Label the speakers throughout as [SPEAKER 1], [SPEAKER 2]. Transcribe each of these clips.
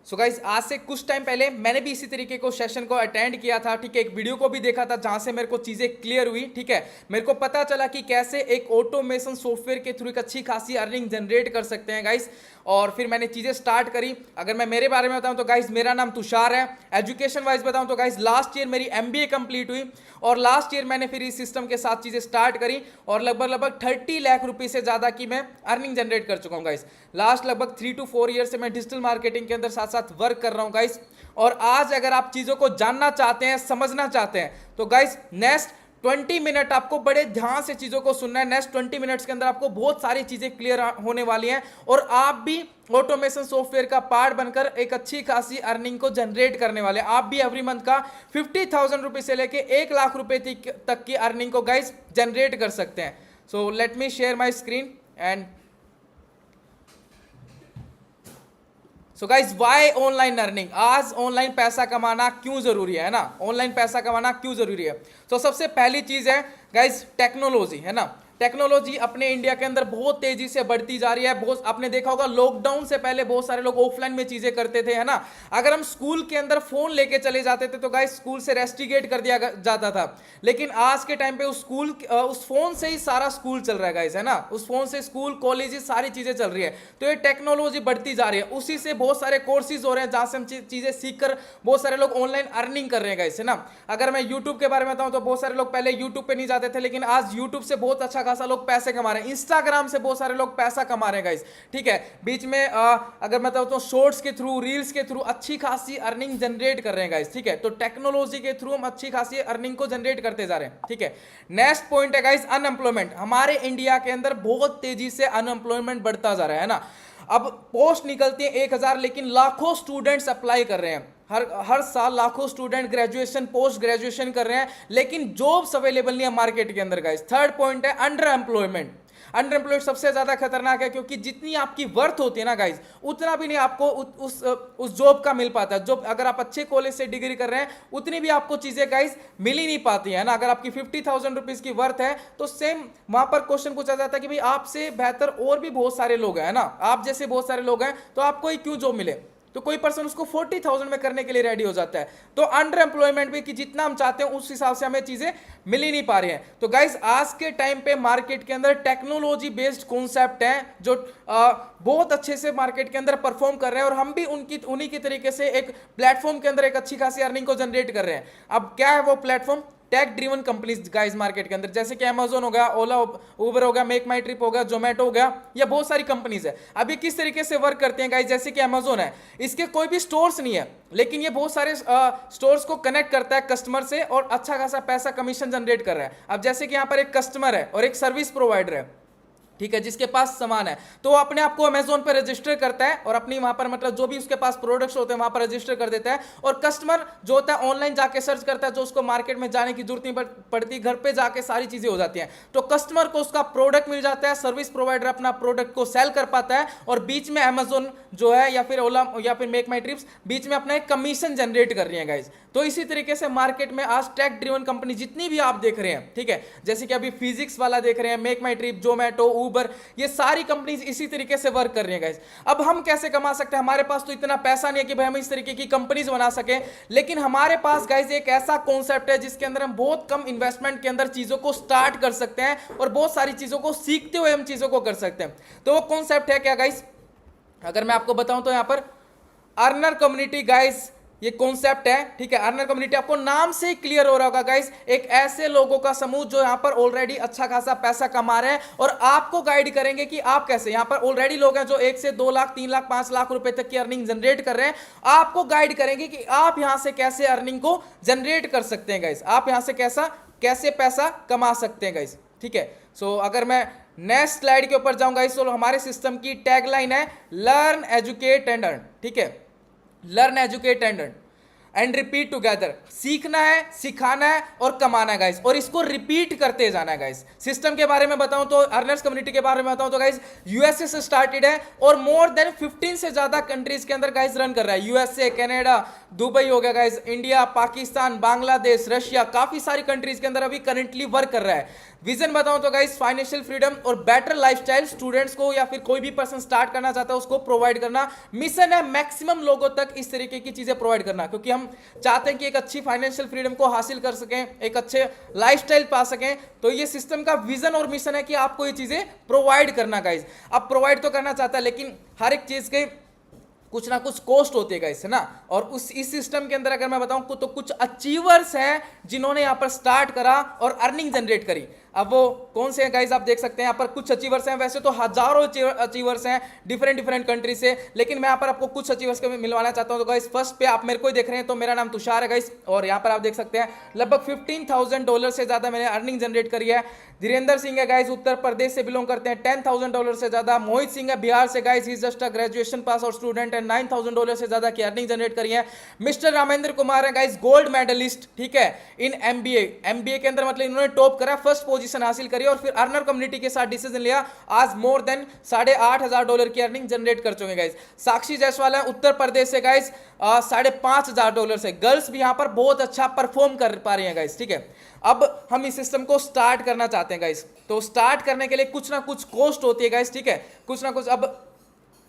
[SPEAKER 1] So guys आज से कुछ टाइम पहले मैंने भी इसी तरीके को सेशन को अटेंड किया था, ठीक है। एक वीडियो को भी देखा था जहां से मेरे को चीजें क्लियर हुई, ठीक है। मेरे को पता चला कि कैसे एक ऑटोमेशन सॉफ्टवेयर के थ्रू एक अच्छी खासी अर्निंग जनरेट कर सकते हैं गाइज। और फिर मैंने चीजें स्टार्ट करी। अगर मैं मेरे बारे में बताऊं तो गाइज मेरा नाम तुषार है। एजुकेशन वाइज बताऊं तो गाइज लास्ट ईयर मेरी MBA कंप्लीट हुई और लास्ट ईयर मैंने फिर इस सिस्टम के साथ चीजें स्टार्ट करी और लगभग 30 लाख रुपए से ज्यादा की मैं अर्निंग जनरेट कर चुका हूं गाइज। लास्ट लगभग 3 to 4 ईयर से मैं डिजिटल मार्केटिंग के अंदर साथ साथ वर्क कर रहा हूं गाइज। और आज अगर आप चीजों को जानना चाहते हैं, समझना चाहते हैं, तो गाइज नेक्स्ट 20 मिनट आपको बड़े ध्यान से चीजों को सुनना है। नेक्स्ट 20 मिनट्स के अंदर आपको बहुत सारी चीजें क्लियर होने वाली हैं और आप भी ऑटोमेशन सॉफ्टवेयर का पार्ट बनकर एक अच्छी खासी अर्निंग को जनरेट करने वाले हैं। आप भी एवरी मंथ का 50,000 रुपए से लेके 1 लाख रुपए तक की अर्निंग को गाइज जनरेट कर सकते हैं। So let me share my screen and so guys why online earning. आज ऑनलाइन पैसा कमाना क्यों जरूरी है ना, ऑनलाइन पैसा कमाना क्यों जरूरी है। तो सबसे पहली चीज है गाइज टेक्नोलॉजी, है ना। टेक्नोलॉजी अपने इंडिया के अंदर बहुत तेजी से बढ़ती जा रही है। बहुत आपने देखा होगा लॉकडाउन से पहले बहुत सारे लोग ऑफलाइन में चीजें करते थे, है ना। अगर हम स्कूल के अंदर फोन लेके चले जाते थे तो गाइस स्कूल से रेस्ट्रिकेट कर दिया जाता था, लेकिन आज के टाइम पे उस फोन से ही सारा स्कूल चल रहा है गाइस, है ना। उस फोन से स्कूल कॉलेजेस सारी चीजें चल रही है। तो ये टेक्नोलॉजी बढ़ती जा रही है, उसी से बहुत सारे कोर्सेज हो रहे हैं जहां से हम चीजें सीखकर बहुत सारे लोग ऑनलाइन अर्निंग कर रहे हैं गाइस, है ना। अगर मैं यूट्यूब के बारे में बताऊं तो बहुत सारे लोग पहले यूट्यूब पे नहीं जाते थे, लेकिन आज यूट्यूब से बहुत अच्छा खासा लोग पैसे कमा रहे हैं। इंस्टाग्राम से बहुत सारे लोग पैसा कमा रहे हैं गाइस, ठीक है। बीच में अगर मैं बताऊं तो शॉर्ट्स के थ्रू, रील्स के थ्रू अच्छी खासी अर्निंग जनरेट कर रहे हैं गाइस, ठीक है। तो टेक्नोलॉजी के थ्रू हम अच्छी खासी अर्निंग को जनरेट करते जा रहे हैं, ठीक है। नेक्स्ट पॉइंट है गाइस अनएम्प्लॉयमेंट। हमारे इंडिया के अंदर बहुत तेजी से अनएम्प्लॉयमेंट बढ़ता जा रहा है ना। अब पोस्ट निकलती है 1,000, लेकिन लाखों स्टूडेंट्स अप्लाई कर रहे हैं। हर साल लाखों स्टूडेंट ग्रेजुएशन पोस्ट ग्रेजुएशन कर रहे हैं, लेकिन जॉब्स अवेलेबल नहीं है मार्केट के अंदर गाइस। थर्ड पॉइंट है अंडर एम्प्लॉयमेंट। अंडर एम्प्लॉयड सबसे ज्यादा खतरनाक है, क्योंकि जितनी आपकी वर्थ होती है ना गाइस, उतना भी नहीं आपको उस जॉब का मिल पाता। जॉब अगर आप अच्छे कॉलेज से डिग्री कर रहे हैं उतनी भी आपको चीजें गाइस मिल ही नहीं पाती है ना। अगर आपकी 50,000 रुपीज की वर्थ है तो सेम वहां पर क्वेश्चन पूछा जाता है कि भाई आपसे बेहतर और भी बहुत सारे लोग हैं ना, आप जैसे बहुत सारे लोग हैं, तो आपको ही क्यों जॉब मिले। तो कोई पर्सन उसको 40,000 में करने के लिए रेडी हो जाता है। तो अंडर एम्प्लॉयमेंट भी कि जितना हम चाहते हैं उस हिसाब से हमें चीजें मिल ही नहीं पा रही हैं। तो गाइस आज के टाइम पे मार्केट के अंदर टेक्नोलॉजी बेस्ड कॉन्सेप्ट है जो बहुत अच्छे से मार्केट के अंदर परफॉर्म कर रहे हैं और हम भी उन्हीं की तरीके से एक प्लेटफॉर्म के अंदर एक अच्छी खासी अर्निंग को जनरेट कर रहे हैं। अब क्या है वो platform? Tech driven companies guys market के अंदर, जैसे कि अमेजोन हो गया, ओला उबर हो गया, मेक माई ट्रिप हो गया, जोमेटो हो गया, या बहुत सारी कंपनीज है। अभी किस तरीके से वर्क करते हैं गाइस, जैसे कि अमेजोन है, इसके कोई भी स्टोर्स नहीं है, लेकिन ये बहुत सारे स्टोर्स को कनेक्ट करता है कस्टमर से और अच्छा खासा पैसा कमीशन जनरेट कर रहा है। अब जैसे कि यहाँ पर एक कस्टमर है और एक सर्विस प्रोवाइडर है, ठीक है, जिसके पास सामान है, तो वो अपने आप को अमेजोन पर रजिस्टर करता है और अपनी वहां पर मतलब जो भी उसके पास प्रोडक्ट्स होते हैं वहां पर रजिस्टर कर देता है। और कस्टमर जो होता है ऑनलाइन जाके सर्च करता है, जो उसको मार्केट में जाने की जरूरत नहीं पड़ती, घर पे जाके सारी चीजें हो जाती हैं। तो कस्टमर को उसका प्रोडक्ट मिल जाता है, सर्विस प्रोवाइडर अपना प्रोडक्ट को सेल कर पाता है और बीच में अमेजोन जो है या फिर ओला या फिर मेक माई ट्रिप्स बीच में अपना एक कमीशन जनरेट कर रही है गाइज। तो इसी तरीके से मार्केट में आज टेक ड्रिवन कंपनी जितनी भी आप देख रहे हैं, ठीक है, जैसे कि अभी फिजिक्स वाला देख रहे हैं, मेक माई ट्रिप, जोमेटो, उबर, ये सारी कंपनीज इसी तरीके से वर्क कर रही है गाइस। अब हम कैसे कमा सकते हैं? हमारे पास तो इतना पैसा नहीं है कि भाई हम इस तरीके की कंपनीज बना सके, लेकिन हमारे पास गाइस एक ऐसा कॉन्सेप्ट है जिसके अंदर हम बहुत कम इन्वेस्टमेंट के अंदर चीजों को स्टार्ट कर सकते हैं और बहुत सारी चीजों को सीखते हुए हम चीजों को कर सकते हैं। तो वो कॉन्सेप्ट है क्या गाइस? अगर मैं आपको बताऊं तो यहां पर अर्नर कम्युनिटी गाइस ये कॉन्सेप्ट है, ठीक है। अर्नर कम्युनिटी आपको नाम से ही क्लियर हो रहा होगा गाइस, एक ऐसे लोगों का समूह जो यहां पर ऑलरेडी अच्छा खासा पैसा कमा रहे हैं और आपको गाइड करेंगे कि आप कैसे। यहां पर ऑलरेडी लोग हैं जो 1 से 2 लाख, 3 लाख, 5 लाख रुपए तक की अर्निंग जनरेट कर रहे हैं। आपको गाइड करेंगे कि आप यहां से कैसे अर्निंग को जनरेट कर सकते हैं गाइस, आप यहां से कैसे पैसा कमा सकते हैं गाइस, ठीक है। सो अगर मैं नेक्स्ट स्लाइड के ऊपर जाऊंगा इस, तो हमारे सिस्टम की टैगलाइन है लर्न एजुकेट एंड अर्न, ठीक है। Learn educate and repeat together. सीखना है, सिखाना है और कमाना है गाइस, और इसको रिपीट करते जाना है गाइस। सिस्टम के बारे में बताऊं तो, अर्नर्स कम्युनिटी के बारे में बताऊं तो गाइस यूएसए से स्टार्टेड है और मोर देन 15 से ज्यादा कंट्रीज के अंदर गाइस रन कर रहा है। यूएसए, कनाडा, दुबई हो गया guys, India, Pakistan, Bangladesh, Russia, काफी सारी कंट्रीज के अंदर अभी करंटली वर्क कर रहा है। विजन बताऊं तो गाइस फाइनेंशियल फ्रीडम और बेटर लाइफस्टाइल स्टूडेंट्स को या फिर कोई भी पर्सन स्टार्ट करना चाहता है उसको प्रोवाइड करना। मिशन है मैक्सिमम लोगों तक इस तरीके की चीजें प्रोवाइड करना, क्योंकि हम चाहते हैं कि एक अच्छी फाइनेंशियल फ्रीडम को हासिल कर सकें, एक अच्छे लाइफस्टाइल पा सकें। तो ये सिस्टम का विजन और मिशन है कि आपको ये चीजें प्रोवाइड करना गाइस। अब प्रोवाइड तो करना चाहता है, लेकिन हर एक चीज के कुछ ना कुछ कॉस्ट होती है गाइस, है ना। और उस इस सिस्टम के अंदर अगर मैं बताऊं तो कुछ अचीवर्स हैं जिन्होंने यहां पर स्टार्ट करा और अर्निंग जनरेट करी। अब वो कौन से हैं गाइस, आप देख सकते हैं यहाँ पर कुछ अचीवर्स हैं। वैसे तो हजारों अचीवर्स हैं डिफरेंट कंट्री से, लेकिन मैं यहाँ पर आपको कुछ अचीवर्स को मिलवाना चाहता हूँ। तो गाइस फर्स्ट पे आप मेरे को ही देख रहे हैं, तो मेरा नाम तुषार है गाइस, और यहाँ पर आप देख सकते हैं लगभग $15,000 से ज्यादा मैंने अर्निंग जनरेट करी है। धीरेन्द्र सिंह है गाइस, उत्तर प्रदेश से बिलोंग करते हैं, $10,000 से ज्यादा। मोहित सिंह है बिहार से guys, he just a graduation pass out student है, $9,000 से ज्यादा की अर्निंग जनरेट करी है। मिस्टर रामेंद्र कुमार है गाइस, गोल्ड मेडलिस्ट, ठीक है, इन एमबीए के अंदर, मतलब इन्होंने टॉप करा, फर्स्ट पोजीशन हासिल करी और फिर अर्नर कम्युनिटी के साथ डिसीजन लिया। आज मोर देन $8,500 की अर्निंग जनरेट कर चुके गाइस। साक्षी जायसवाल है उत्तर प्रदेश से गाइस, $5,500 से। गर्ल्स भी यहां पर बहुत अच्छा परफॉर्म कर पा रही हैं गाइस, ठीक है। अब हम इस सिस्टम को स्टार्ट करना चाहते हैं गाइस, तो स्टार्ट करने के लिए कुछ ना कुछ कॉस्ट होती है गाइस, ठीक है, कुछ ना कुछ। अब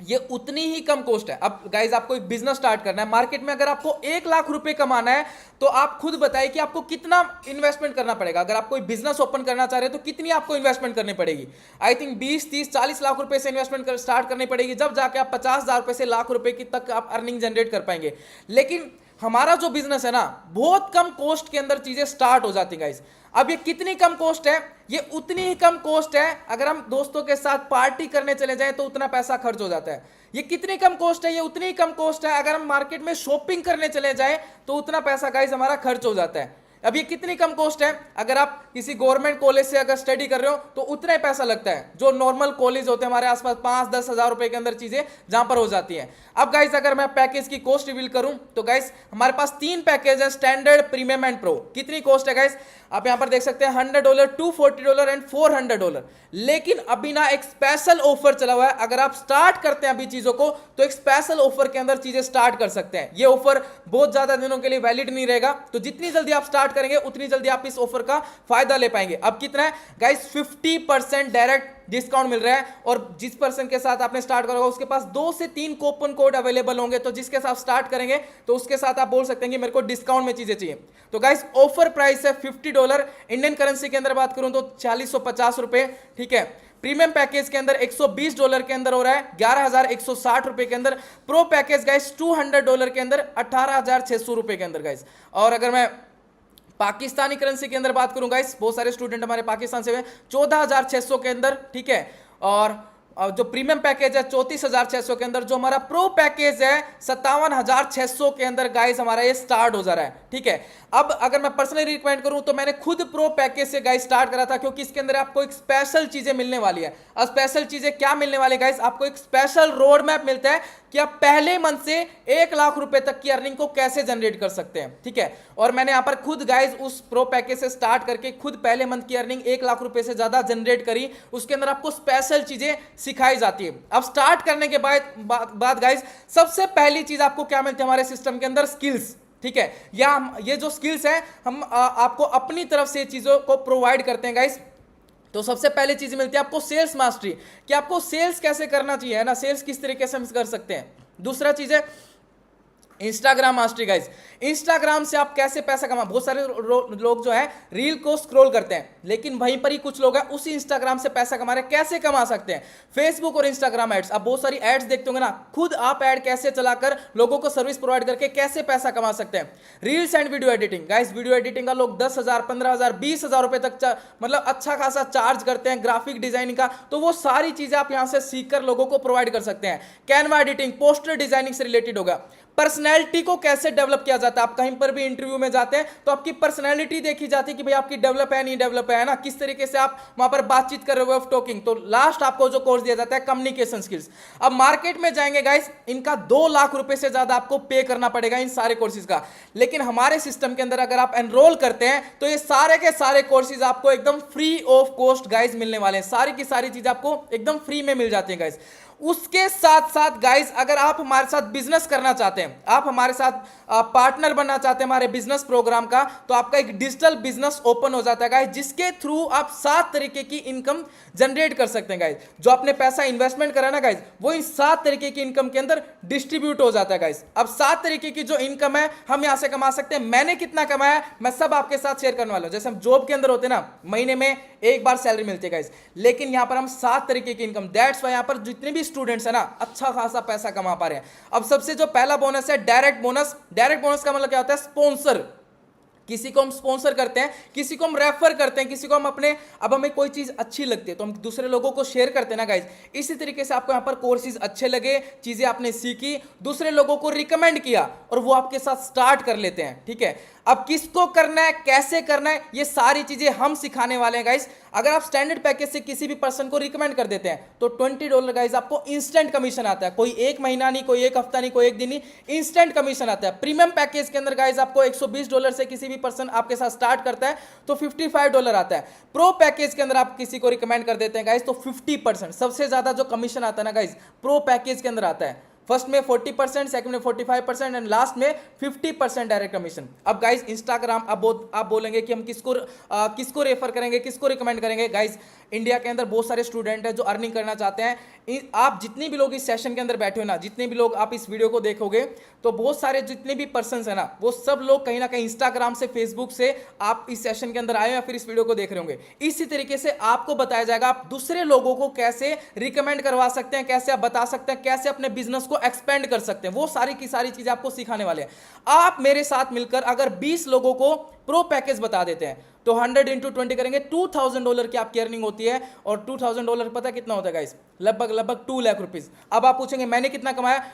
[SPEAKER 1] ये उतनी ही कम कॉस्ट है। अब गाइज आपको एक बिजनेस स्टार्ट करना है मार्केट में, अगर आपको 1 लाख रुपए कमाना है तो आप खुद बताइए कि आपको कितना इन्वेस्टमेंट करना पड़ेगा। अगर आप कोई बिजनेस ओपन करना चाह रहे हैं तो कितनी आपको इन्वेस्टमेंट करनी पड़ेगी। आई थिंक 20, 30, 40 लाख रुपए से इन्वेस्टमेंट स्टार्ट करनी पड़ेगी, जब जाके आप 50,000 रुपए से लाख रुपए की तक आप अर्निंग जनरेट कर पाएंगे। लेकिन हमारा जो बिजनेस है ना, बहुत कम कॉस्ट के अंदर चीजें स्टार्ट हो जाती है गाइस। अब ये कितनी कम कॉस्ट है, ये उतनी ही कम कॉस्ट है अगर हम दोस्तों के साथ पार्टी करने चले जाएं तो उतना पैसा खर्च हो जाता है। ये कितनी कम कॉस्ट है, ये उतनी ही कम कॉस्ट है अगर हम मार्केट में शॉपिंग करने चले जाएं तो उतना पैसा गाइस हमारा खर्च हो जाता है। अब ये कितनी कम कॉस्ट है, अगर आप किसी गवर्नमेंट कॉलेज से अगर स्टडी कर रहे हो तो उतना ही पैसा लगता है जो नॉर्मल कॉलेज होते हैं हमारे आसपास, 5-10 हजार रुपए के अंदर चीजें जहां पर हो जाती हैं। अब गाइस अगर मैं पैकेज की कॉस्ट रिवील करूं तो गाइस हमारे पास 3 पैकेज है, स्टैंडर्ड, प्रीमियम एंड प्रो। कितनी कॉस्ट है गाइस, आप यहां पर देख सकते हैं $100, $240 एंड $400। लेकिन अभी ना एक स्पेशल ऑफर चला हुआ है, अगर आप स्टार्ट करते हैं अभी चीजों को तो एक स्पेशल ऑफर के अंदर चीजें स्टार्ट कर सकते हैं। ये ऑफर बहुत ज्यादा दिनों के लिए वैलिड नहीं रहेगा, तो जितनी जल्दी आप स्टार्ट करेंगे उतनी जल्दी आप इस ऑफर का फायदा ले पाएंगे। अब कितना है गाइस, 50% डायरेक्ट डिस्काउंट मिल रहा है, और जिस पर्सन के साथ आपने स्टार्ट करा होगा उसके पास 2 से 3 कूपन कोड अवेलेबल होंगे, तो जिसके साथ स्टार्ट करेंगे तो उसके साथ आप बोल सकते हैं कि मेरे को डिस्काउंट में चीजें चाहिए। तो गाइस ऑफर प्राइस है $50, इंडियन करेंसी के अंदर बात करूं तो 4650 रुपए, ठीक है। प्रीमियम पैकेज के अंदर $120 के अंदर हो रहा है 11,160 रुपए के अंदर। प्रो पैकेज गाइस $200 के अंदर 18,600 रुपए के अंदर गाइस। और अगर मैं पाकिस्तानी करेंसी के अंदर बात करूं गाइस, बहुत सारे स्टूडेंट हमारे पाकिस्तान से हुए, 14,600 के अंदर, ठीक है। और जो प्रीमियम पैकेज है 34,600 के अंदर, जो हमारा प्रो पैकेज है 57,600 के अंदर गाइस हमारा ये स्टार्ट हो जा रहा है, ठीक है। अब अगर मैं पर्सनली रिकमेंड करूं तो मैंने खुद प्रो पैकेज से गाइस स्टार्ट करा था, क्योंकि इसके अंदर आपको एक स्पेशल चीजें मिलने वाली है। अब स्पेशल चीजें क्या मिलने वाली गाइस, आपको एक स्पेशल रोड मैप मिलता है कि आप पहले मंथ से 1 लाख रुपए तक की अर्निंग को कैसे जनरेट कर सकते हैं, ठीक है। और मैंने यहां पर खुद गाइस उस प्रो पैकेज से स्टार्ट करके खुद पहले मंथ की अर्निंग 1 लाख रुपए से ज्यादा जनरेट करी। उसके अंदर आपको स्पेशल चीजें सिखाई जाती है। अब स्टार्ट करने के बाद गाइस सबसे पहली चीज आपको क्या मिलती है हमारे सिस्टम के अंदर, स्किल्स, ठीक है। या ये जो स्किल्स है हम आपको अपनी तरफ से चीजों को प्रोवाइड करते हैं गाइस। तो सबसे पहले चीज मिलती है आपको सेल्स मास्टरी, कि आपको सेल्स कैसे करना चाहिए, है ना, सेल्स किस तरीके से हम कर सकते हैं। दूसरा चीज है इंस्टाग्राम मास्टरी गाइस, इंस्टाग्राम से आप कैसे पैसा कमा। बहुत सारे लोग जो है रील को स्क्रॉल करते हैं, लेकिन वहीं पर ही कुछ लोग हैं उसी इंस्टाग्राम से पैसा कमा रहे हैं, कैसे कमा सकते हैं। फेसबुक और इंस्टाग्राम एड्स, आप बहुत सारी एड्स देखते होंगे ना, खुद आप एड कैसे चलाकर लोगों को सर्विस प्रोवाइड करके कैसे पैसा कमा सकते हैं। Reels and video editing guys, video editing का लोग 10,000, 15,000, 20,000 रुपए तक मतलब अच्छा खासा चार्ज करते हैं, ग्राफिक डिजाइनिंग का। तो वो सारी चीजें आप यहां से सीखकर लोगों को प्रोवाइड कर सकते हैं। कैनवा एडिटिंग, पोस्टर डिजाइनिंग से रिलेटेड होगा। पर्सनैलिटी को कैसे डेवलप किया जाता है, आप कहीं पर भी इंटरव्यू में जाते हैं तो आपकी पर्सनैलिटी देखी जाती है कि भाई आपकी डेवलप है नहीं डेवलप है ना, किस तरीके से आप वहां पर बातचीत कर रहे हो, ऑफ टॉकिंग। तो लास्ट आपको जो कोर्स दिया जाता है कम्युनिकेशन स्किल्स। अब मार्केट में जाएंगे गाइस, इनका 2 लाख रुपए से ज्यादा आपको पे करना पड़ेगा इन सारे कोर्सेज का। लेकिन हमारे सिस्टम के अंदर अगर आप एनरोल करते हैं तो ये सारे के सारे कोर्सेज आपको एकदम फ्री ऑफ कॉस्ट गाइस मिलने वाले हैं। सारी की सारी चीज आपको एकदम फ्री में मिल जाती है गाइस। उसके साथ साथ गाइज अगर आप हमारे साथ बिजनेस करना चाहते हैं, आप हमारे साथ पार्टनर बनना चाहते हैं हमारे बिजनेस प्रोग्राम का, तो आपका एक डिजिटल बिजनेस ओपन हो जाता है गाइज, जिसके थ्रू आप 7 तरीके की इनकम जनरेट कर सकते हैं गाइज। जो आपने पैसा इन्वेस्टमेंट करा ना गाइज, वो इन 7 तरीके की इनकम के अंदर डिस्ट्रीब्यूट हो जाता है गाइज। अब 7 तरीके की जो इनकम है हम यहां से कमा सकते हैं। मैंने कितना कमाया मैं सब आपके साथ शेयर करने वाला हूं। जैसे हम जॉब के अंदर होते हैं ना, महीने में एक बार सैलरी मिलती है गाइज, लेकिन यहां पर हम 7 तरीके की इनकम, दैट्स वाई यहां पर जितने भी स्टूडेंट्स है ना अच्छा खासा पैसा कमा पा रहे हैं। अब सबसे जो पहला बोनस है डायरेक्ट बोनस। डायरेक्ट बोनस का मतलब क्या होता है? स्पॉन्सर। किसी को हम स्पॉन्सर करते हैं, किसी को हम रेफर करते हैं, किसी को हम अपने, अब हमें कोई चीज अच्छी लगती है तो हम दूसरे लोगों को शेयर करते हैं ना गाइज। इसी तरीके से आपको यहाँ पर कोर्सेज अच्छे लगे, चीजें आपने सीखी, दूसरे लोगों को रिकमेंड किया और वो आपके साथ स्टार्ट कर लेते हैं। ठीक है, अब किसको करना है, कैसे करना है, ये सारी चीजें हम सिखाने वाले हैं गाइज। अगर आप स्टैंडर्ड पैकेज से किसी भी पर्सन को रिकमेंड कर देते हैं तो $20 गाइज आपको इंस्टेंट कमीशन आता है। कोई एक महीना नहीं, कोई एक हफ्ता नहीं, कोई एक दिन नहीं, इंस्टेंट कमीशन आता है। प्रीमियम पैकेज के अंदर गाइज आपको $120 से किसी भी पर्सन आपके साथ स्टार्ट करता है तो $55 आता है। प्रो पैकेज के अंदर आप किसी को रिकमेंड कर देते हैं गाइज तो 50%, सबसे ज्यादा जो कमीशन आता है ना गाइज प्रो पैकेज के अंदर आता है। फर्स्ट में 40%, सेकंड में 45% एंड लास्ट में 50% डायरेक्ट कमीशन। अब गाइज इंस्टाग्राम, आप बोलेंगे कि हम किसको रेफर करेंगे, किसको रिकमेंड करेंगे। गाइज इंडिया के अंदर बहुत सारे स्टूडेंट हैं जो अर्निंग करना चाहते हैं। आप जितने भी लोग इस सेशन के अंदर बैठे हो ना, जितने भी लोग आप इस वीडियो को देखोगे तो बहुत सारे जितने भी पर्सन है ना, वो सब लोग कहीं ना कहीं इंस्टाग्राम से, फेसबुक से आप इस सेशन के अंदर आए या फिर इस वीडियो को देख रहे होंगे। इसी तरीके से आपको बताया जाएगा आप दूसरे लोगों को कैसे रिकमेंड करवा सकते हैं, कैसे आप बता सकते हैं, कैसे अपने बिजनेस को एक्सपेंड कर सकते हैं। वो सारी की सारी चीजें आपको सिखाने वाले हैं। आप मेरे साथ मिलकर अगर 20 लोगों को प्रो पैकेज बता देते हैं तो 100 इंटू 20 करेंगे, $2000 की आपकी अर्निंग होती है। और $2000 पता कितना होता है गाइस? लगभग 2 लाख रुपीज। अब आप पूछेंगे मैंने कितना कमाया?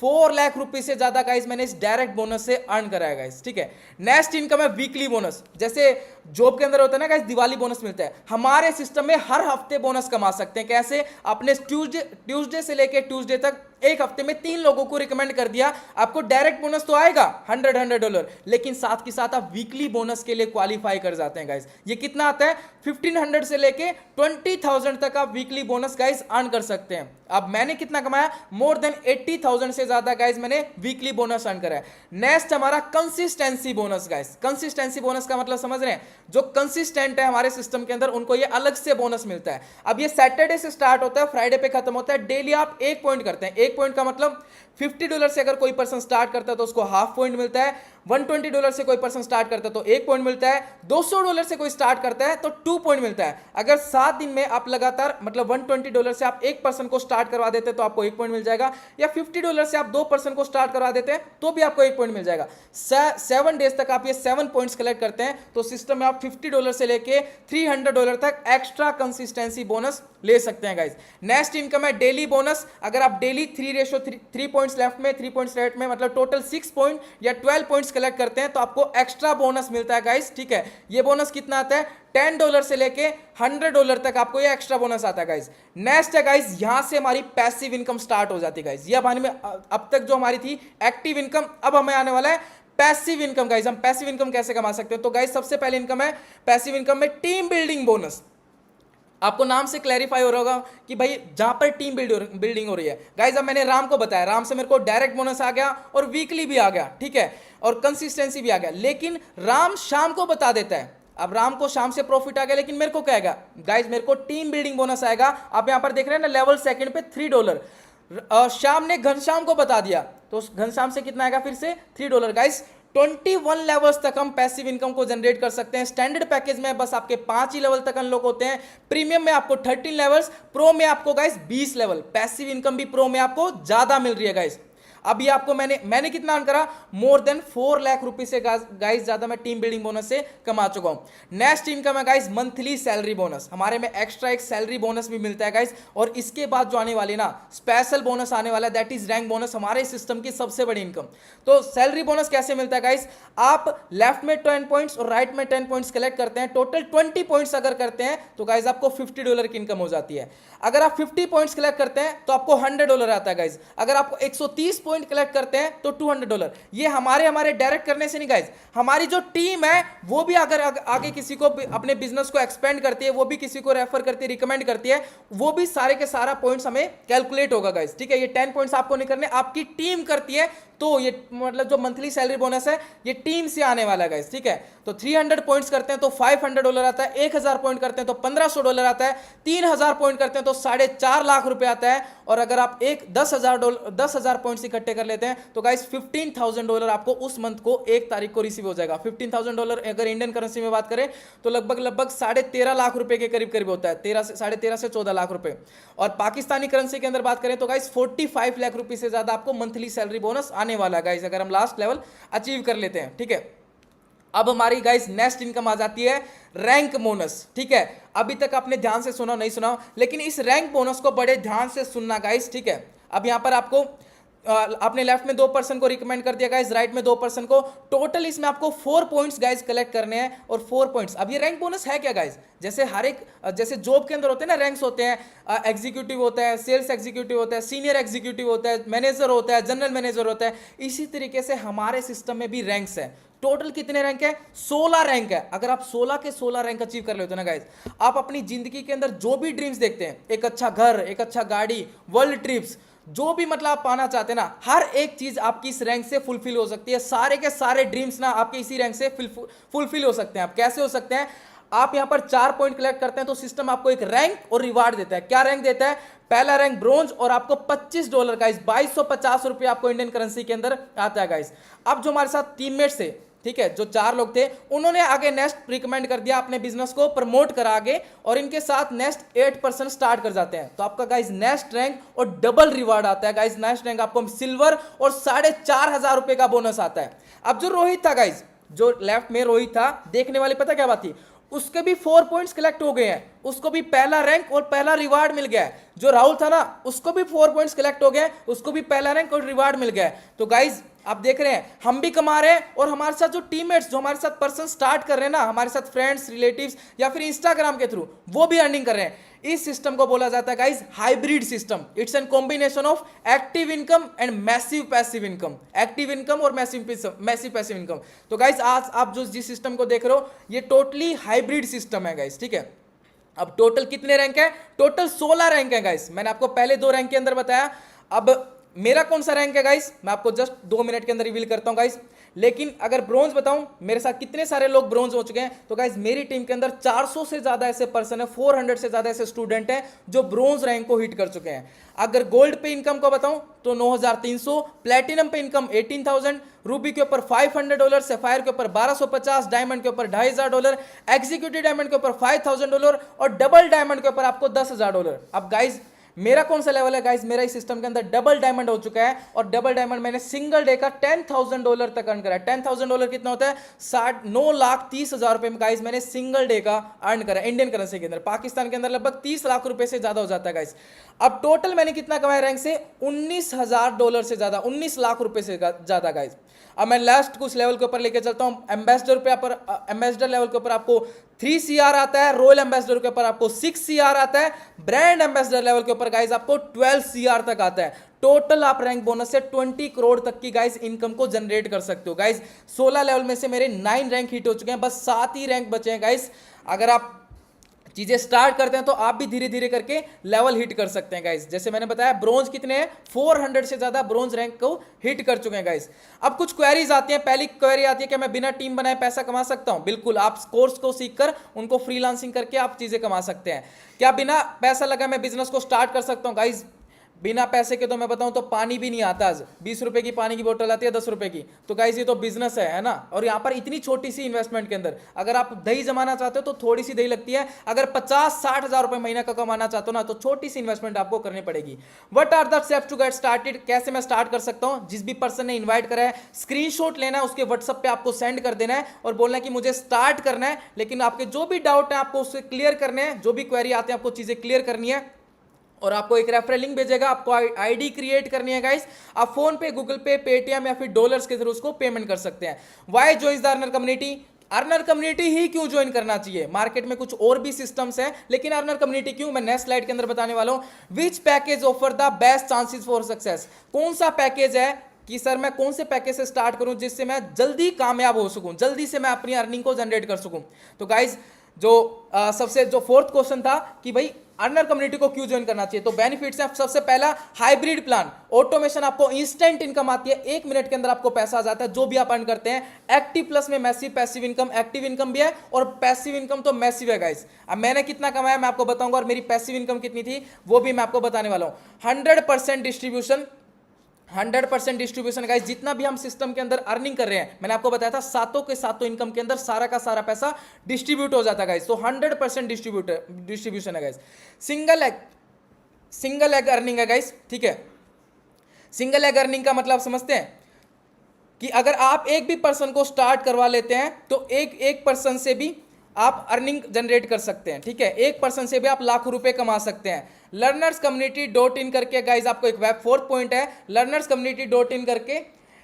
[SPEAKER 1] 4 लाख रुपीज से ज्यादा गाइस मैंने इस डायरेक्ट बोनस से अर्न कराया गाइस। ठीक है, नेक्स्ट इनकम है वीकली बोनस। जैसे जॉब के अंदर होता है ना गाइस दिवाली बोनस मिलता है, हमारे सिस्टम में हर हफ्ते बोनस कमा सकते हैं। कैसे? अपने ट्यूसडे से लेके ट्यूसडे तक एक हफ्ते में 3 लोगों को रिकमेंड कर दिया, आपको डायरेक्ट बोनस तो आएगा $100, लेकिन साथ के साथ आप वीकली बोनस के लिए क्वालिफाई कर जाते हैं गाइस। ये कितना आता है? 1500 से लेके 20,000 तक आप वीकली बोनस गाइस अर्न कर सकते हैं। अब मैंने कितना कमाया? मोर देन 80,000 से ज्यादा गाइस मैंने वीकली बोनस अर्न करा है। नेक्स्ट हमारा consistency bonus guys. Consistency bonus का मतलब समझ रहे हैं? जो कंसिस्टेंट है हमारे सिस्टम के अंदर उनको ये अलग से बोनस मिलता है। अब ये सैटरडे से स्टार्ट होता है, फ्राइडे पे खत्म होता है। डेली आप 1 पॉइंट करते हैं। 1 पॉइंट का मतलब $50 से अगर कोई पर्सन स्टार्ट करता है तो उसको हाफ पॉइंट मिलता है। $120 से कोई पर्सन स्टार्ट करता है तो 1 पॉइंट मिलता है। $200 से कोई स्टार्ट करता है तो 2 पॉइंट मिलता है। अगर 7 दिन में आप लगातार मतलब $120 से आप एक पर्सन को स्टार्ट करवा देते हैं तो आपको 1 पॉइंट मिल जाएगा, या $50 से आप 2 पर्सन को स्टार्ट करवा देते हैं तो भी आपको 1 पॉइंट मिल जाएगा। 7 डेज तक आप ये 7 पॉइंट्स कलेक्ट करते हैं तो सिस्टम में आप $50 से लेके $300 तक एक्स्ट्रा कंसिस्टेंसी बोनस ले सकते हैं गाइस। नेक्स्ट इनकम है डेली बोनस। अगर आप डेली 3 पॉइंट्स लेफ्ट में, 3 पॉइंट्स राइट में, मतलब टोटल 6 पॉइंट या 12 पॉइंट्स कलेक्ट करते हैं तो आपको एक्स्ट्रा बोनस मिलता है गाइस। ठीक है, ये बोनस कितना आता है? $10 से लेके $100 तक आपको ये एक्स्ट्रा बोनस आता है गाइस। नेक्स्ट है गाइस, यहां से हमारी पैसिव इनकम स्टार्ट हो जाती है गाइस। ये अब तक जो हमारी थी एक्टिव इनकम, अब हमें आने वाला है पैसिव इनकम गाइस। हम पैसिव इनकम कैसे कमा सकते हैं? तो गाइस सबसे पहले इनकम है पैसिव इनकम में टीम बिल्डिंग बोनस। आपको नाम से क्लैरिफाई हो रहा होगा कि भाई जहां पर टीम बिल्डिंग हो रही है गाइस। अब मैंने राम को बताया, राम से मेरे को डायरेक्ट बोनस आ गया और वीकली भी आ गया, ठीक है, और कंसिस्टेंसी भी आ गया। लेकिन राम शाम को बता देता है, अब राम को शाम से प्रॉफिट आ गया, लेकिन मेरे को क्या आएगा गाइस? मेरे को टीम बिल्डिंग बोनस आएगा। आप यहां पर देख रहे हैं ना, लेवल सेकंड पे $3। शाम ने घनश्याम को बता दिया तो घनश्याम से कितना आएगा? फिर से $3 गाइस। 21 लेवल्स तक हम पैसिव इनकम को जनरेट कर सकते हैं। स्टैंडर्ड पैकेज में बस आपके 5 ही लेवल तक अनलॉक होते हैं। प्रीमियम में आपको 13 लेवल्स, प्रो में आपको गाइस 20 लेवल। पैसिव इनकम भी प्रो में आपको ज्यादा मिल रही है गाइस। अभी आपको मैंने कितना अर्न करा? मोर देन 4 लाख रुपए से गाइस ज्यादा मैं टीम बिल्डिंग बोनस से कमा चुका हूं। नेक्स्ट इनकम है गाइस मंथली सैलरी बोनस। हमारे में एक्स्ट्रा एक सैलरी बोनस भी मिलता है गाइस। और इसके बाद जो आने वाली ना स्पेशल बोनस आने वाला है, दैट इज रैंक बोनस, हमारे सिस्टम की सबसे बड़ी इनकम। तो सैलरी बोनस कैसे मिलता है गाइस? आप लेफ्ट में 10 पॉइंट्स और राइट में 10 पॉइंट्स कलेक्ट करते हैं, टोटल 20 पॉइंट्स अगर करते हैं तो गाइस आपको $50 की इनकम हो जाती है। अगर आप 50 पॉइंट्स कलेक्ट करते हैं तो आपको $100 आता है गाइस। अगर आपको 130 पॉइंट कलेक्ट करते हैं तो $200। ये हमारे डायरेक्ट करने से नहीं गाइज, हमारी जो टीम है वो भी अगर आगे किसी को अपने बिजनेस को एक्सपेंड करती है, वो भी किसी को रेफर करती है, रिकमेंड करती है, वो भी सारे के सारा पॉइंट्स हमें कैलकुलेट होगा गाइज, ठीक है। ये 10 पॉइंट्स आपको नहीं करने, आपकी टीम करती है, तो ये मतलब जो मंथली सैलरी बोनस है ये टीम से आने वाला है गाइस, ठीक है। तो 300 पॉइंट्स करते हैं तो $500 आता है, 1000 पॉइंट करते हैं तो $1500 आता है, 3000 पॉइंट करते हैं तो 4.5 लाख रुपए आता है, और अगर आप 10,000 पॉइंट्स इकट्ठे कर लेते हैं तो गाइस $15,000 आपको उस मंथ को 1 तारीख को रिसीव हो जाएगा। $15,000 अगर इंडियन करेंसी में बात करें तो लगभग 13.5 लाख रुपए के करीब होता है, 13.5 से 14 लाख रुपए। और पाकिस्तानी करेंसी के अंदर बात करें तो गाइस 45 लाख रुपए से ज्यादा आपको मंथली सैलरी बोनस आने वाला है गाइस, अगर हम लास्ट लेवल अचीव कर लेते हैं, ठीक है। अब हमारी गाइस नेक्स्ट इनकम आ जाती है रैंक बोनस, ठीक है। अभी तक आपने ध्यान से सुना नहीं सुना, लेकिन इस रैंक बोनस को बड़े ध्यान से सुनना गाइस, ठीक है। अब यहां पर आपको आपने लेफ्ट में 2 पर्सन को रिकमेंड कर दिया गाइस, राइट में 2 पर्सन को, टोटल इसमें आपको 4 पॉइंट्स गाइस कलेक्ट करने हैं, और 4 पॉइंट्स। अब ये रैंक बोनस है क्या गाइस, जैसे हर एक जैसे जॉब के अंदर होते हैं ना रैंक्स होते हैं, एग्जीक्यूटिव होता है, सेल्स एग्जीक्यूटिव होता है, सीनियर एग्जीक्यूटिव होता है, मैनेजर होता है, जनरल मैनेजर होता है, इसी तरीके से हमारे सिस्टम में भी रैंक्स है। टोटल कितने रैंक है? 16 रैंक है। अगर आप 16 के 16 रैंक अचीव कर लेते हो ना गाइस, आप अपनी जिंदगी के अंदर जो भी ड्रीम्स देखते हैं, एक अच्छा घर, एक अच्छा गाड़ी, वर्ल्ड ट्रिप्स, जो भी मतलब आप पाना चाहते हैं ना, हर एक चीज आपकी इस रैंक से फुलफिल हो सकती है। सारे के सारे ड्रीम्स ना आपके इसी रैंक से फुलफिल हो सकते हैं। आप कैसे हो सकते हैं? आप यहां पर 4 पॉइंट कलेक्ट करते हैं तो सिस्टम आपको एक रैंक और रिवार्ड देता है। क्या रैंक देता है? पहला रैंक ब्रोंज, और आपको $25 गाइस, 2250 रुपए आपको इंडियन करेंसी के अंदर आता है गाइस। अब जो हमारे साथ टीममेट्स थे, ठीक है, जो 4 लोग थे, उन्होंने आगे नेक्स्ट रिकमेंड कर दिया, अपने बिजनेस को प्रमोट करा आगे, और इनके साथ नेक्स्ट 8% स्टार्ट कर जाते हैं, तो आपका गाइस नेक्स्ट रैंक और डबल रिवार्ड आता है गाइस। नेक्स्ट रैंक आपको सिल्वर और 4500 रुपए का बोनस आता है। अब जो रोहित था गाइस, जो लेफ्ट में रोहित था, देखने वाली पता क्या बात थी, उसके भी 4 पॉइंट्स कलेक्ट हो गए हैं, उसको भी पहला रैंक और पहला रिवार्ड मिल गया है। जो राहुल था ना, उसको भी 4 पॉइंट्स कलेक्ट हो गए, उसको भी पहला रैंक और रिवार्ड मिल गया है। तो गाइज आप देख रहे हैं, हम भी कमा रहे हैं, और हमारे साथ जो टीममेट्स, जो हमारे साथ पर्सन स्टार्ट कर रहे हैं ना, हमारे साथ फ्रेंड्स, रिलेटिव्स या फिर इंस्टाग्राम के थ्रू, वो भी अर्निंग कर रहे हैं। इस सिस्टम को बोला जाता है guys hybrid system. It's an combination of active income and massive passive income. Active income और मैसिव पैसिव इनकम। तो गाइज आज आप जो जिस सिस्टम को देख रहे हो, ये टोटली हाइब्रिड सिस्टम है गाइज, ठीक है। अब टोटल कितने रैंक है? टोटल 16 रैंक है गाइस। मैंने आपको पहले 2 रैंक के अंदर बताया। अब मेरा कौन सा रैंक है गाइस, मैं आपको जस्ट 2 मिनट के अंदर रिवील करता हूं गाइस। लेकिन अगर ब्रोंज बताऊं, मेरे साथ कितने सारे लोग ब्रोंज हो चुके हैं, तो गाइस मेरी टीम के अंदर 400 से ज्यादा ऐसे पर्सन है, 400 से ज्यादा ऐसे स्टूडेंट हैं जो ब्रोंज रैंक को हिट कर चुके हैं। अगर गोल्ड पे इनकम को बताऊं तो 9300, प्लेटिनम पे इनकम 18000, रूबी के ऊपर $500, सफायर के ऊपर 1250, डायमंड के ऊपर $2500, एग्जीक्यूटिव डायमंड के ऊपर $5000, और डबल डायमंड के ऊपर आपको $10,000। अब गाइस मेरा कौन सा लेवल है गाइस, मेरा इस सिस्टम के अंदर डबल डायमंड हो चुका है, और डबल डायमंड मैंने सिंगल डे का $10,000 तक अर्न करा है। $10,000 कितना होता है? 9,30,000 रुपए में गाइस मैंने सिंगल डे का अर्न करा इंडियन करेंसी के अंदर। पाकिस्तान के अंदर लगभग 30 लाख रुपए से ज्यादा हो जाता है गाइस। अब टोटल मैंने कितना कमाया रैंक से? $19,000 से ज्यादा, 19 लाख रुपए से ज्यादा गाइस। अब मैं लास्ट कुछ लेवल के ऊपर लेके चलता हूं। एम्बेसडर लेवल के ऊपर आपको 3 CR आता है, रॉयल एम्बेसडर के ऊपर आपको 6 CR आता है, ब्रांड एम्बेसडर लेवल के ऊपर गाइस आपको 12 CR तक आता है। टोटल आप रैंक बोनस से 20 करोड़ तक की गाइस इनकम को जनरेट कर सकते हो गाइस। 16 लेवल में से मेरे 9 रैंक हिट हो चुके हैं, बस 7 ही रैंक बचे हैं गाइस। अगर आप चीजें स्टार्ट करते हैं तो आप भी धीरे धीरे करके लेवल हिट कर सकते हैं गाइस। जैसे मैंने बताया, ब्रोंज कितने हैं? 400 से ज्यादा ब्रोंज रैंक को हिट कर चुके हैं गाइस। अब कुछ क्वेरीज आती हैं। पहली क्वेरी आती है कि मैं बिना टीम बनाए पैसा कमा सकता हूं? बिल्कुल, आप कोर्स को सीखकर उनको फ्रीलांसिंग करके आप चीजें कमा सकते हैं। क्या बिना पैसा लगा मैं बिजनेस को स्टार्ट कर सकता हूं? गाइस बिना पैसे के तो मैं बताऊं तो पानी भी नहीं आता। आज 20 रुपए की पानी की बोतल आती है, 10 रुपए की। तो गाइस ये तो बिजनेस है ना। और यहाँ पर इतनी छोटी सी इन्वेस्टमेंट के अंदर अगर आप दही जमाना चाहते हो तो थोड़ी सी दही लगती है। अगर 50-60 हजार रुपए महीना का कमाना चाहते हो ना, तो छोटी सी इन्वेस्टमेंट आपको करनी पड़ेगी। What are the steps to get started? कैसे मैं स्टार्ट कर सकता हूं? जिस भी पर्सन ने इन्वाइट करा है, स्क्रीनशॉट लेना है, उसके व्हाट्सएप पे आपको सेंड कर देना है और बोलना है कि मुझे स्टार्ट करना है। लेकिन आपके जो भी डाउट है आपको उससे क्लियर करने हैं, जो भी क्वेरी आते हैं आपको चीजें क्लियर करनी है, और आपको एक रेफरल लिंक भेजेगा। आपको आईडी क्रिएट करनी है गाइस। आप फोन पे, गूगल पे, पेटीएम या फिर डॉलर्स के थ्रू उसको पेमेंट कर सकते हैं। Why join the earner community? Earner community ही क्यों ज्वाइन करना चाहिए? मार्केट में कुछ और भी सिस्टम्स हैं, लेकिन अर्नर कम्युनिटी क्यों, मैं नेक्स्ट स्लाइड के अंदर बताने वाला हूं। Which package offer the best chances for success? कौन सा पैकेज है कि सर मैं कौन से पैकेज से स्टार्ट करूं जिससे मैं जल्दी कामयाब हो सकूं, जल्दी से मैं अपनी अर्निंग को जनरेट कर सकूं? तो गाइज जो सबसे जो फोर्थ क्वेश्चन था कि भाई अर्नर कम्युनिटी को क्यों ज्वाइन करना चाहिए, तो बेनिफिट्स हैं। सबसे पहला हाइब्रिड प्लान, ऑटोमेशन, आपको इंस्टेंट इनकम आती है, 1 मिनट के अंदर आपको पैसा आ जाता है जो भी आप अर्न करते हैं। एक्टिव प्लस में massive passive income, active income भी है और पैसिव इनकम तो मैसिव है गाइस। अब मैंने कितना कमाया मैं आपको बताऊंगा और मेरी पैसिव इनकम कितनी थी वो भी मैं आपको बताने वाला हूं। 100% डिस्ट्रीब्यूशन, 100% डिस्ट्रीब्यूशन गाइस। जितना भी हम सिस्टम के अंदर अर्निंग कर रहे हैं, मैंने आपको बताया था सातों के सातों इनकम के अंदर सारा का सारा पैसा डिस्ट्रीब्यूट हो जाता है गाइस। तो 100% डिस्ट्रीब्यूशन है गाइस। सिंगल एग अर्निंग है गाइस, ठीक है। सिंगल एग अर्निंग का मतलब समझते हैं कि अगर आप एक भी पर्सन को स्टार्ट करवा लेते हैं तो एक पर्सन से भी आप अर्निंग जनरेट कर सकते हैं, ठीक है। एक पर्सन से भी आप लाखों रुपए कमा सकते हैं। लर्नर्स कम्युनिटी डॉट इन करके गाइज आपको एक वेब, फोर्थ पॉइंट है, लर्नर्स कम्युनिटी डॉट इन करके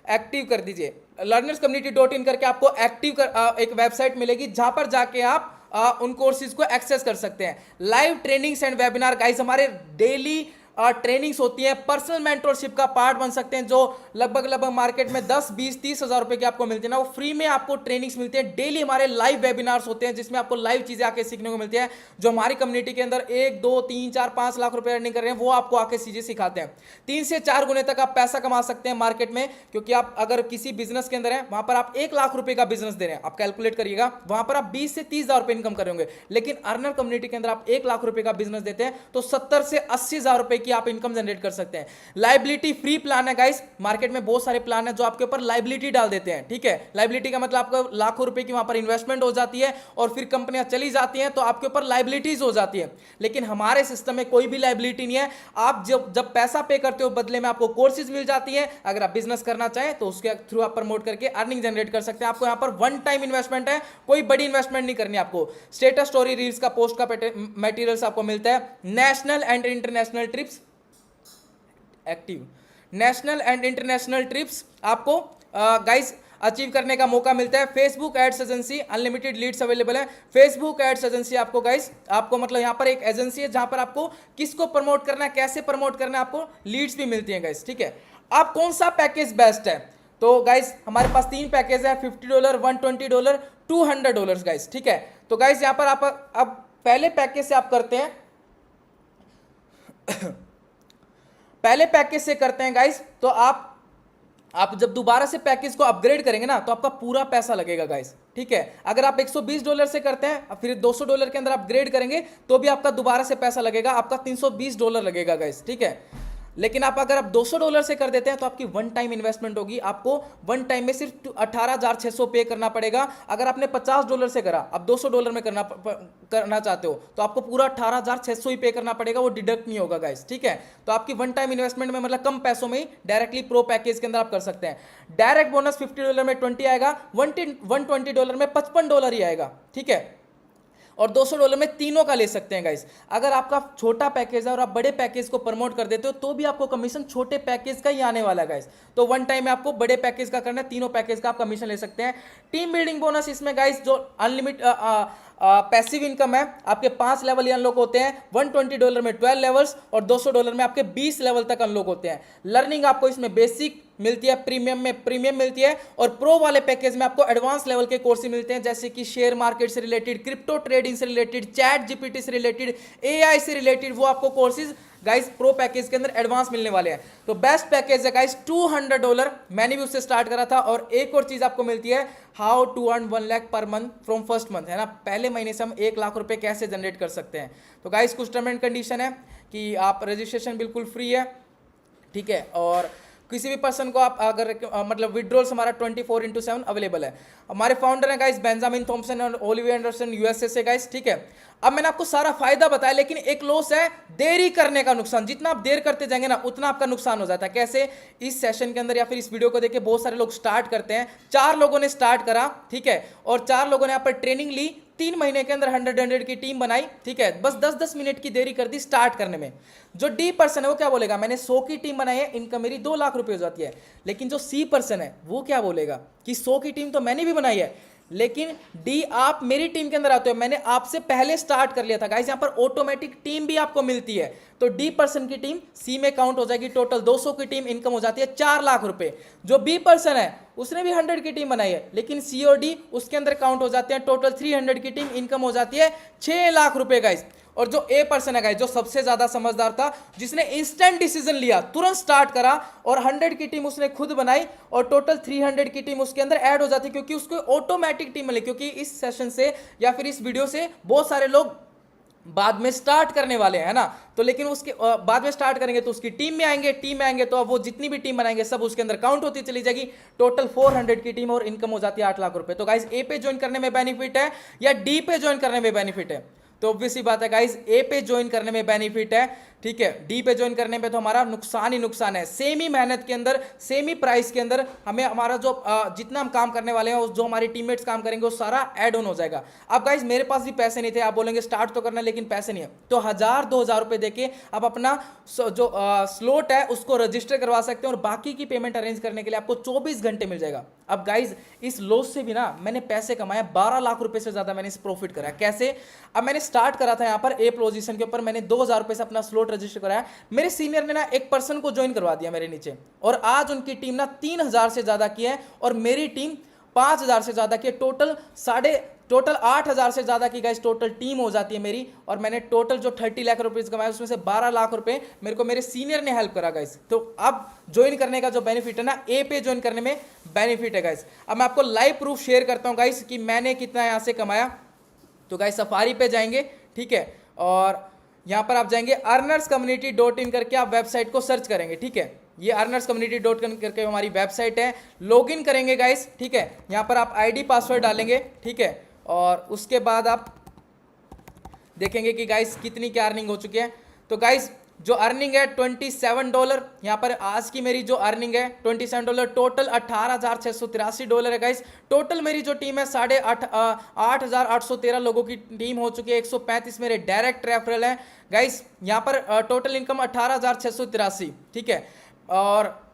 [SPEAKER 1] एक्टिव कर दीजिए। लर्नर्स कम्युनिटी डॉट इन करके आपको एक्टिव एक वेबसाइट मिलेगी जहां पर जाके आप उन कोर्सेज को एक्सेस कर सकते हैं। Live trainings and webinar guys, हमारे डेली ट्रेनिंग्स होती है, पर्सनल मेंटरशिप का पार्ट बन सकते हैं, जो लगभग मार्केट में 10, 20, 30 हजार रुपए की आपको मिलती है ना, वो फ्री में आपको ट्रेनिंग्स मिलती है। डेली हमारे लाइव वेबिनार्स होते हैं जिसमें आपको लाइव चीजें आके सीखने को मिलती है। जो हमारी कम्युनिटी के अंदर 1, 2, 3, 4, 5 लाख रुपए अर्निंग कर रहे हैं वो आपको आके चीजें सिखाते हैं। 3 से 4 गुने तक आप पैसा कमा सकते हैं मार्केट में, क्योंकि आप अगर किसी बिजनेस के अंदर है, वहां पर आप 1 लाख रुपए का बिजनेस दे रहे हैं, आप कैलकुलेट करिएगा, वहां पर आप 20 से 30 हजार रुपए इनकम करेंगे। लेकिन अर्नर कम्युनिटी के अंदर आप 1 लाख रुपए का बिजनेस देते हैं तो 70 से 80 हजार रुपए की आप इनकम जनरेट कर सकते हैं। लाइबिलिटी फ्री प्लान है गाइस। मार्केट में बहुत सारे प्लान है जो आपके ऊपर लाइबिलिटी डाल देते हैं, ठीक है। लाइबिलिटी का मतलब आपको लाखों रुपए की वहां पर इन्वेस्टमेंट हो जाती है और फिर कंपनियां चली जाती हैं तो आपके ऊपर लाइबिलिटीज हो जाती है। लेकिन हमारे सिस्टम में कोई भी लाइबिलिटी नहीं है। आप जब पैसा पे करते हो बदले में आपको कोर्सेज मिल जाती है। अगर आप बिजनेस करना चाहें तो उसके थ्रू आप प्रमोट करके अर्निंग जनरेट कर सकते हैं। आपको यहां पर वन टाइम इन्वेस्टमेंट है, कोई बड़ी इन्वेस्टमेंट नहीं करनी आपको। स्टेटस स्टोरी रील्स का पोस्ट का मटेरियल्स आपको मिलता है। National and international trips active, national and international trips आपको गाइस अचीव करने का मौका मिलता है। Facebook ads agency, unlimited leads available है। फेसबुक एड्स एजेंसी आपको गाइस, आपको मतलब यहां पर एक एजेंसी है जहां पर आपको किसको प्रमोट करना है, कैसे प्रमोट करना है, आपको लीड्स भी मिलती हैं गाइस, ठीक है। अब कौन सा पैकेज बेस्ट है? तो गाइस हमारे पास 3 पैकेज है, $50, $120, $200 गाइस, ठीक है। तो गाइस यहां पर आप अब पहले पैकेज से आप करते हैं पहले पैकेज से करते हैं गाइस, तो आप जब दोबारा से पैकेज को अपग्रेड करेंगे ना तो आपका पूरा पैसा लगेगा गाइस, ठीक है। अगर आप $120 से करते हैं फिर $200 के अंदर अपग्रेड करेंगे तो भी आपका दोबारा से पैसा लगेगा, आपका $320 लगेगा गाइस, ठीक है। लेकिन अगर आप $200 से कर देते हैं तो आपकी वन टाइम इन्वेस्टमेंट होगी, आपको वन टाइम में सिर्फ 18,600 पे करना पड़ेगा। अगर आपने $50 से करा, अब $200 में करना चाहते हो तो आपको पूरा 18,600 ही पे करना पड़ेगा, वो डिडक्ट नहीं होगा गाइस, ठीक है। तो आपकी वन टाइम इन्वेस्टमेंट में मतलब कम पैसों में ही डायरेक्टली प्रो पैकेज के अंदर आप कर सकते हैं। डायरेक्ट बोनस $50 में 20 आएगा, $120 में $55 ही आएगा, ठीक है। और $200 में तीनों का ले सकते हैं गाइस। अगर आपका छोटा पैकेज है और आप बड़े पैकेज को प्रमोट कर देते हो तो भी आपको कमीशन छोटे पैकेज का ही आने वाला है गाइस। तो वन टाइम में आपको बड़े पैकेज का करना है, तीनों पैकेज का आप कमीशन ले सकते हैं। टीम बिल्डिंग बोनस इसमें गाइस जो अनलिमिटेड पैसिव इनकम है, आपके 5 लेवल ही अनलॉक होते हैं। $120 में 12 लेवल्स और $200 में आपके 20 लेवल तक अनलॉक होते हैं। लर्निंग आपको इसमें बेसिक मिलती है, प्रीमियम में प्रीमियम मिलती है और प्रो वाले पैकेज में आपको एडवांस लेवल के कोर्सेज मिलते हैं, जैसे कि शेयर मार्केट से रिलेटेड, क्रिप्टो ट्रेडिंग से रिलेटेड, चैट जीपीटी से रिलेटेड, एआई से रिलेटेड, वो आपको कोर्सेज गाइस प्रो पैकेज के अंदर एडवांस मिलने वाले हैं। तो बेस्ट पैकेज है गाइस $200, मैंने भी उससे स्टार्ट करा था। और एक और चीज आपको मिलती है, how to earn 1 lakh per month from first month, है ना। पहले महीने से हम 1 लाख रुपए कैसे जनरेट कर सकते हैं। तो गाइस कुछ टर्म एंड कंडीशन है कि आप रजिस्ट्रेशन बिल्कुल फ्री है, ठीक है। और किसी भी पर्सन को आप अगर मतलब विड्रॉल्स हमारा 24/7 अवेलेबल है। हमारे फाउंडर हैं गाइस बेंजामिन थॉमसन और ओलिविया एंडरसन यूएसए से गाइस, ठीक है। अब मैंने आपको सारा फायदा बताया, लेकिन एक लॉस है, देरी करने का नुकसान। जितना आप देर करते जाएंगे ना उतना आपका नुकसान हो जाता है। कैसे? इस सेशन के अंदर या फिर इस वीडियो को देख के बहुत सारे लोग स्टार्ट करते हैं। 4 लोगों ने स्टार्ट करा, ठीक है, और 4 लोगों ने यहाँ पर ट्रेनिंग ली, 3 महीने के अंदर 100 की टीम बनाई, ठीक है। बस 10-10 मिनट की देरी कर दी स्टार्ट करने में। जो डी पर्सन है वो क्या बोलेगा, मैंने 100 की टीम बनाई है, इनकम मेरी 2 लाख रुपए हो जाती है। लेकिन जो सी पर्सन है वो क्या बोलेगा कि 100 की टीम तो मैंने भी बनाई है, लेकिन डी आप मेरी टीम के अंदर आते हो, मैंने आपसे पहले स्टार्ट कर लिया था गाइस, यहां पर ऑटोमेटिक टीम भी आपको मिलती है। तो डी पर्सन की टीम सी में काउंट हो जाएगी, टोटल 200 की टीम इनकम हो जाती है 4 लाख रुपए। जो बी पर्सन है उसने भी 100 की टीम बनाई है, लेकिन सी और डी उसके अंदर काउंट हो जाते हैं, टोटल 300 की टीम इनकम हो जाती है 6 लाख रुपए गाइस। और जो ए पर्सन है गाइस, जो सबसे ज्यादा समझदार था, जिसने इंस्टेंट डिसीजन लिया, तुरंत स्टार्ट करा और 100 की टीम उसने खुद बनाई और टोटल 300 की टीम उसके अंदर ऐड हो जाती, क्योंकि उसको ऑटोमेटिक टीम मिली। क्योंकि इस सेशन से या फिर इस वीडियो से बहुत सारे लोग बाद में स्टार्ट करने वाले हैं ना, तो लेकिन उसके बाद में स्टार्ट करेंगे तो उसकी टीम में आएंगे तो अब वो जितनी भी टीम बनाएंगे सब उसके अंदर काउंट होती चली जाएगी। टोटल 400 की टीम और इनकम हो जाती है 8 लाख रुपए। तो गाइस ए पे ज्वाइन करने में बेनिफिट है या डी पे ज्वाइन करने में बेनिफिट है? तो ऑब्वियस सी बात है गाइस, ए पे ज्वाइन करने में बेनिफिट है, ठीक है। डी पे ज्वाइन करने पे तो हमारा नुकसान ही नुकसान है। सेम ही मेहनत के अंदर, सेम ही प्राइस के अंदर हमें हमारा जो जितना हम काम करने वाले हैं, जो हमारे टीममेट्स काम करेंगे वो सारा ऐड ऑन हो जाएगा। अब गाइस मेरे पास भी पैसे नहीं थे, आप बोलेंगे स्टार्ट तो करना है लेकिन पैसे नहीं है, तो 1000-2000 रुपए देके आप अपना जो स्लॉट है उसको रजिस्टर करवा सकते हैं और बाकी की पेमेंट अरेंज करने के लिए आपको 24 घंटे मिल जाएगा। अब गाइज इस लॉस से भी ना मैंने पैसे कमाए, 12 लाख रुपए से ज्यादा मैंने इस प्रॉफिट करा। कैसे? अब मैंने स्टार्ट करा था यहाँ पर ए पोजीशन के ऊपर, मैंने 2000 रुपए से अपना स्लॉट रजिस्टर कराया। मेरे सीनियर ने ना एक पर्सन को ज्वाइन करवा दिया मेरे नीचे, और आज उनकी टीम ना 3000 से ज्यादा की है और मेरी टीम 5000 से ज्यादा की है। टोटल 8000 से ज्यादा की गाइस टोटल टीम हो जाती है मेरी, और मैंने टोटल जो 30 लाख रुपए कमाए उसमें से 12 लाख रुपए मेरे को मेरे सीनियर ने हेल्प करा गाइस। तो अब ज्वाइन करने का जो बेनिफिट है ना, ए पे ज्वाइन करने में बेनिफिट है गाइस। अब मैं आपको लाइव प्रूफ शेयर करता हूं गाइस कि मैंने कितना यहां से कमाया। तो गाइस सफारी पे जाएंगे, ठीक है, और यहां पर आप जाएंगे earnerscommunity.in करके आप वेबसाइट को सर्च करेंगे, ठीक है। ये earnerscommunity.in करके हमारी वेबसाइट है, लॉगिन करेंगे गाइस, ठीक है। यहां पर आप आईडी पासवर्ड डालेंगे, ठीक है, और उसके बाद आप देखेंगे कि गाइस कितनी क्या अर्निंग हो चुकी है। तो गाइस जो अर्निंग है $27, यहाँ पर आज की मेरी जो अर्निंग है $27, टोटल $18,683 है गाइस। टोटल मेरी जो टीम है 8,813 लोगों की टीम हो चुकी है, 135 मेरे डायरेक्ट रेफरल है गाइस। यहाँ पर टोटल इनकम 18,683, ठीक है। और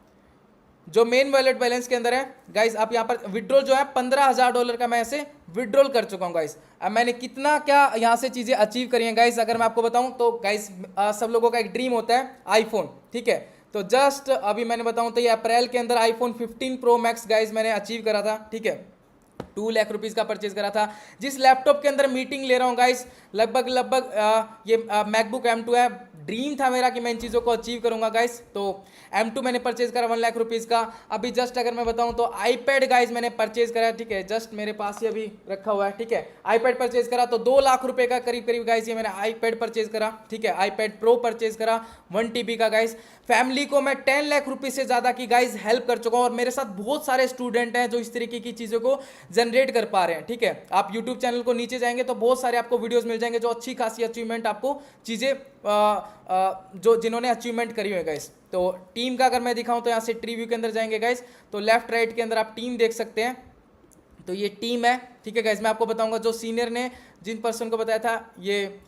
[SPEAKER 1] जो मेन वॉलेट बैलेंस के अंदर है गाइस, आप यहाँ पर विड्रॉल जो है $15,000 का मैं ऐसे विड्रॉल कर चुका हूँ गाइस। अब मैंने कितना क्या यहाँ से चीज़ें अचीव करी हैं गाइस, अगर मैं आपको बताऊँ तो गाइस सब लोगों का एक ड्रीम होता है आईफोन, ठीक है। तो जस्ट अभी मैंने बताऊँ तो ये अप्रैल के अंदर आईफोन 15 प्रो मैक्स गाइस मैंने अचीव करा था, ठीक है। 2 लाख रुपीज का परचेज करा था। जिस लैपटॉप के अंदर मीटिंग ले रहा हूँ गाइस, लगभग ये मैकबुक M2 है। ड्रीम था मेरा कि मैं इन चीज़ों को अचीव करूंगा गाइस। तो M2 मैंने परचेज करा 1 लाख रुपीज़ का। अभी जस्ट अगर मैं बताऊं तो आईपैड गाइस मैंने परचेज करा, ठीक है, जस्ट मेरे पास ही अभी रखा हुआ है, ठीक है। आईपैड परचेज करा तो 2 लाख रुपए का करीब गाइस ये मैंने आईपैड परचेज करा, ठीक है। आईपैड प्रो परचेज करा 1 TB का गाइस। फैमिली को मैं 10 लाख रुपये से ज़्यादा की गाइस हेल्प कर चुका हूँ, और मेरे साथ बहुत सारे स्टूडेंट हैं जो इस तरीके की चीज़ों को जनरेट कर पा रहे हैं, ठीक है। आप यूट्यूब चैनल को नीचे जाएंगे तो बहुत सारे आपको वीडियोस मिल जाएंगे जो अच्छी खासी अचीवमेंट आपको चीज़ें जो जिन्होंने अचीवमेंट करी हुई है गाइस। तो टीम का अगर मैं दिखाऊं तो यहाँ से ट्री व्यू के अंदर जाएंगे गाइस, तो लेफ्ट राइट के अंदर आप टीम देख सकते हैं। तो ये टीम है, ठीक है गाइस। मैं आपको बताऊंगा जो सीनियर ने जिन पर्सन को बताया था ये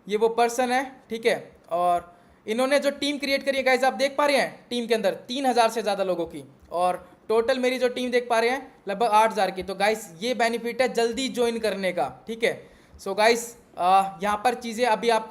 [SPEAKER 1] वो पर्सन है, ठीक है। और इन्होंने जो टीम क्रिएट करी है गाइस, आप देख पा रहे हैं टीम के अंदर 3000 से ज़्यादा लोगों की, और टोटल मेरी जो टीम देख पा रहे हैं लगभग 8000 की। तो गाइस ये बेनिफिट है जल्दी ज्वाइन करने का, ठीक है। सो गाइस यहाँ पर चीज़ें अभी आपको